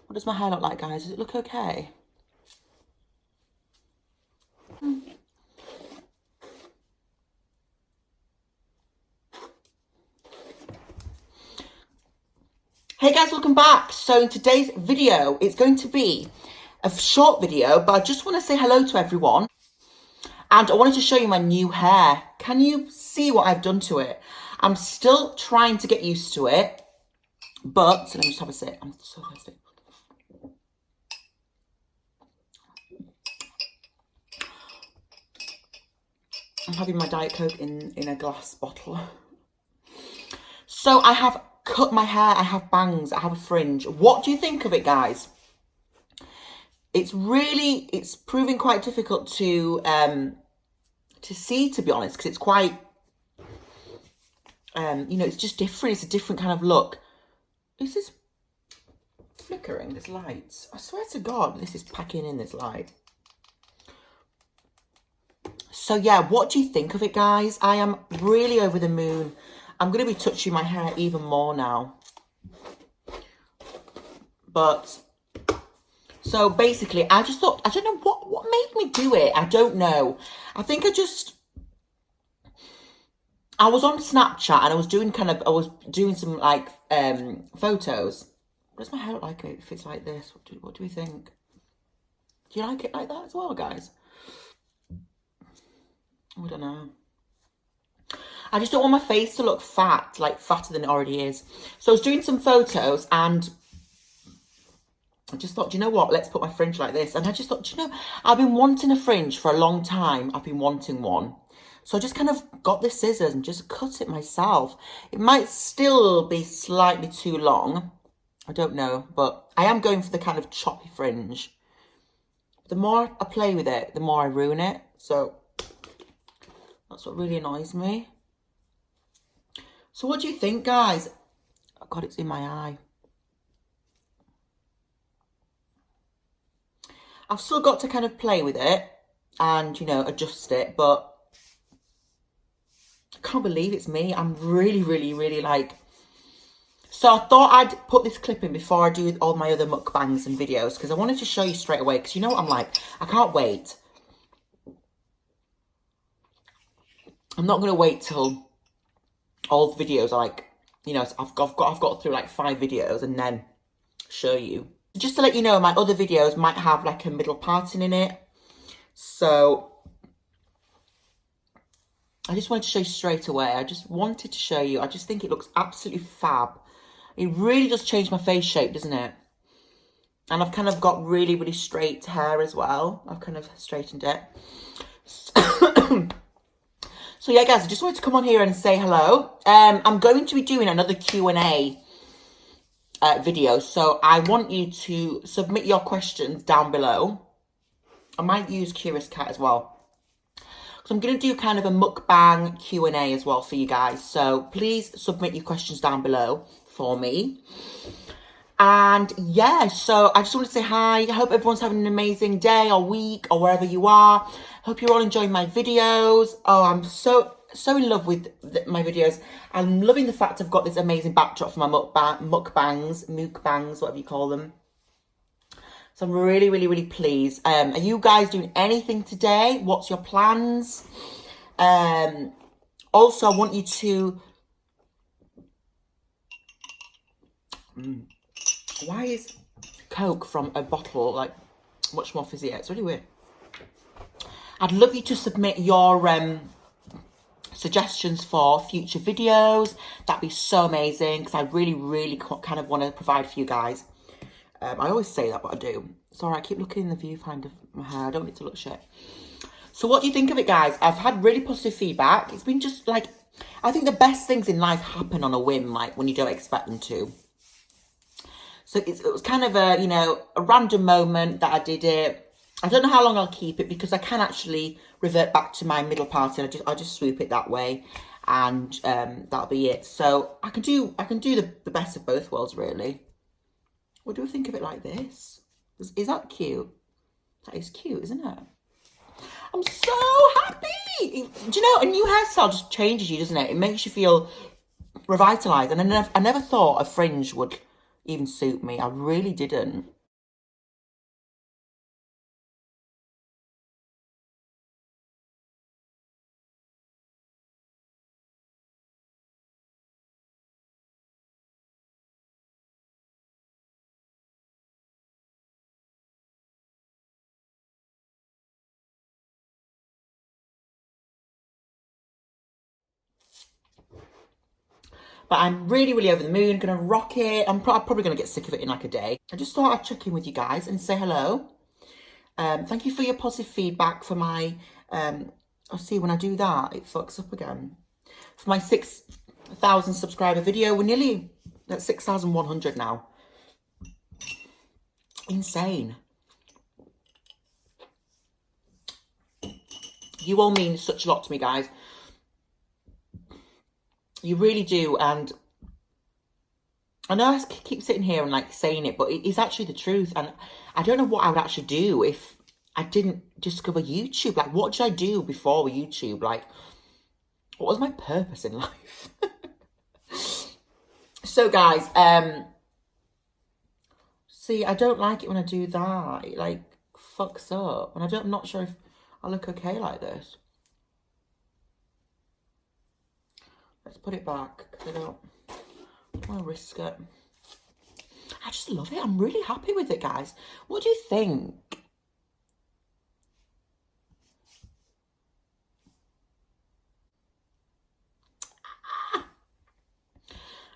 What does my hair look like, guys? Does it look okay? Hey guys, welcome back. So in today's video, it's going to be a short video, but I just want to say hello to everyone. And I wanted to show you my new hair. Can you see what I've done to it? I'm still trying to get used to it, but so let me just have a sip. I'm so thirsty. I'm having my Diet Coke in a glass bottle. So I have cut my hair, I have bangs, I have a fringe. What do you think of it, guys? It's proving quite difficult to see, to be honest, because it's quite, you know, it's just different. It's a different kind of look. This is flickering, this lights. I swear to God, this is packing in this light. So yeah, what do you think of it, guys? I am really over the moon. I'm going to be touching my hair even more now. But, so basically, I just thought, I don't know what made me do it. I don't know. I think I was on Snapchat and I was doing some like photos. What does my hair look like if it's like this? What do we think? Do you like it like that as well, guys? I don't know. I just don't want my face to look fat, like fatter than it already is. So I was doing some photos and I just thought, do you know what? Let's put my fringe like this. And I just thought, do you know, I've been wanting a fringe for a long time. I've been wanting one. So I just kind of got the scissors and just cut it myself. It might still be slightly too long. I don't know, but I am going for the kind of choppy fringe. The more I play with it, the more I ruin it. So that's what really annoys me. So what do you think, guys? Oh God, it's in my eye. I've still got to kind of play with it and, you know, adjust it, but I can't believe it's me. I'm really like... So I thought I'd put this clip in before I do all my other mukbangs and videos, because I wanted to show you straight away, because you know what I'm like? I can't wait. I'm not going to wait till all the videos are like, you know, I've got through like 5 videos and then show you. Just to let you know, my other videos might have like a middle parting in it. So I just wanted to show you straight away. I just wanted to show you. I just think it looks absolutely fab. It really does change my face shape, doesn't it? And I've kind of got really straight hair as well. I've kind of straightened it. So yeah, guys, I just wanted to come on here and say hello. I'm going to be doing another Q&A video. So I want you to submit your questions down below. I might use Curious Cat as well. So I'm going to do kind of a mukbang Q&A as well for you guys. So please submit your questions down below for me. And yeah, so I just want to say hi. I hope everyone's having an amazing day or week or wherever you are. Hope you're all enjoying my videos. Oh, I'm so in love with my videos. I'm loving the fact I've got this amazing backdrop for my mukbangs, whatever you call them. So I'm really pleased. Are you guys doing anything today? What's your plans? Also, I want you to... Why is Coke from a bottle like much more fizzy? It's really weird. I'd love you to submit your suggestions for future videos. That'd be so amazing, because I really kind of want to provide for you guys. I always say that, but I do. Sorry, I keep looking in the viewfinder of my hair. I don't need to look shit. So what do you think of it, guys? I've had really positive feedback. It's been just like, I think the best things in life happen on a whim, like when you don't expect them to. So it was kind of a, you know, a random moment that I did it. I don't know how long I'll keep it, because I can actually revert back to my middle part, and I just swoop it that way, and that'll be it. So I can do the best of both worlds, really. What do we think of it like this? Is that cute? That is cute, isn't it? I'm so happy. Do you know, a new hairstyle just changes you, doesn't it? It makes you feel revitalised. And I never thought a fringe would even suit me. I really didn't. But I'm really, really over the moon. Gonna rock it. I'm probably gonna get sick of it in like a day. I just thought I'd check in with you guys and say hello. Thank you for your positive feedback for my, I'll see when I do that, it fucks up again. For my 6,000 subscriber video, we're nearly at 6,100 now. Insane. You all mean such a lot to me, guys. You really do. And I know I keep sitting here and like saying it, but it is actually the truth. And I don't know what I would actually do if I didn't discover YouTube. Like, what did I do before YouTube? Like, what was my purpose in life? So, guys, see, I don't like it when I do that. It like fucks up, and I'm not sure if I look okay like this. Let's put it back because I don't want to risk it. I just love it. I'm really happy with it, guys. What do you think?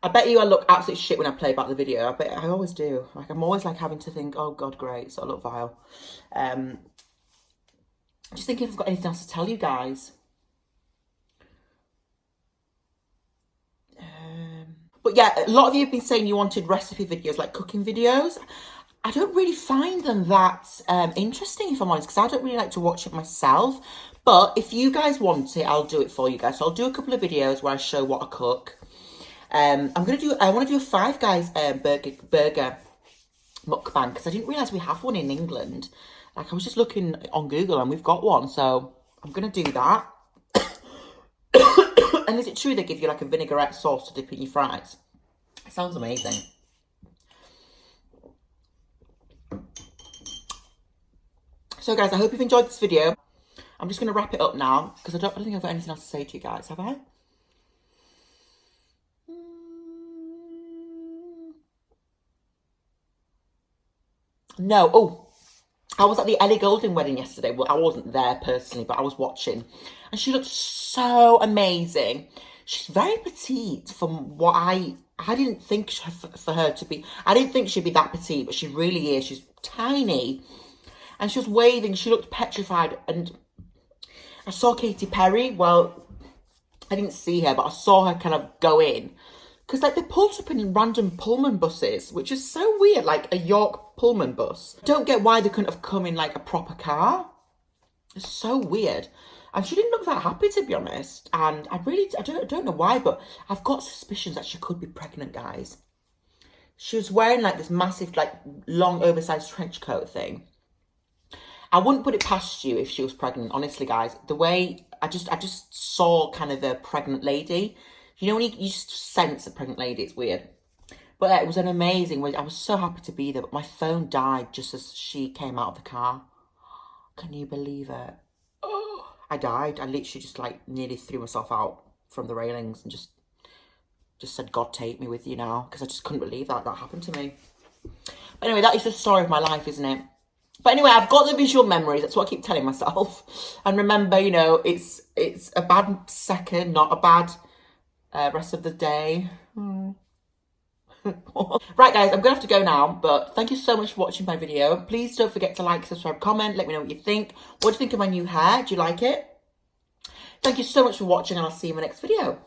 I bet you I look absolute shit when I play back the video. I bet I always do. Like, I'm always like having to think, oh God, great, so I look vile. Just thinking if I've got anything else to tell you guys. But yeah, a lot of you have been saying you wanted recipe videos, like cooking videos. I don't really find them that interesting, if I'm honest, because I don't really like to watch it myself. But if you guys want it, I'll do it for you guys. So I'll do a couple of videos where I show what I cook. I want to do a Five Guys burger mukbang, because I didn't realise we have one in England. Like, I was just looking on Google and we've got one, so I'm going to do that. And is it true they give you like a vinaigrette sauce to dip in your fries? It sounds amazing. So guys, I hope you've enjoyed this video. I'm just going to wrap it up now, because I don't think I've got anything else to say to you guys, have I? No. Oh, I was at the Ellie Goulding wedding yesterday. Well, I wasn't there personally, but I was watching. And she looked so amazing. She's very petite from what I didn't think for her to be. I didn't think she'd be that petite, but she really is. She's tiny. And she was waving. She looked petrified. And I saw Katy Perry. Well, I didn't see her, but I saw her kind of go in. Because, like, they pulled up in random Pullman buses, which is so weird, like a York Pullman bus. Don't get why they couldn't have come in, like, a proper car. It's so weird. And she didn't look that happy, to be honest. And I don't know why, but I've got suspicions that she could be pregnant, guys. She was wearing, like, this massive, like, long, oversized trench coat thing. I wouldn't put it past you if she was pregnant, honestly, guys. The way, I just saw kind of a pregnant lady. You know when you just sense a pregnant lady, it's weird. But it was an amazing way. I was so happy to be there, but my phone died just as she came out of the car. Can you believe it? Oh, I died. I literally just like nearly threw myself out from the railings and just said, God, take me with you now. Because I just couldn't believe that happened to me. But anyway, that is the story of my life, isn't it? But anyway, I've got the visual memories. That's what I keep telling myself. And remember, you know, it's a bad second, not a bad... rest of the day. Right, guys, I'm gonna have to go now, but thank you so much for watching my video. Please don't forget to like, subscribe, comment, let me know what you think. What do you think of my new hair? Do you like it? Thank you so much for watching, and I'll see you in my next video.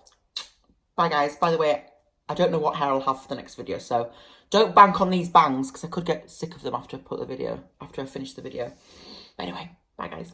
Bye, guys. By the way, I don't know what hair I'll have for the next video, so don't bank on these bangs, because I could get sick of them after I finish the video. But anyway, bye, guys.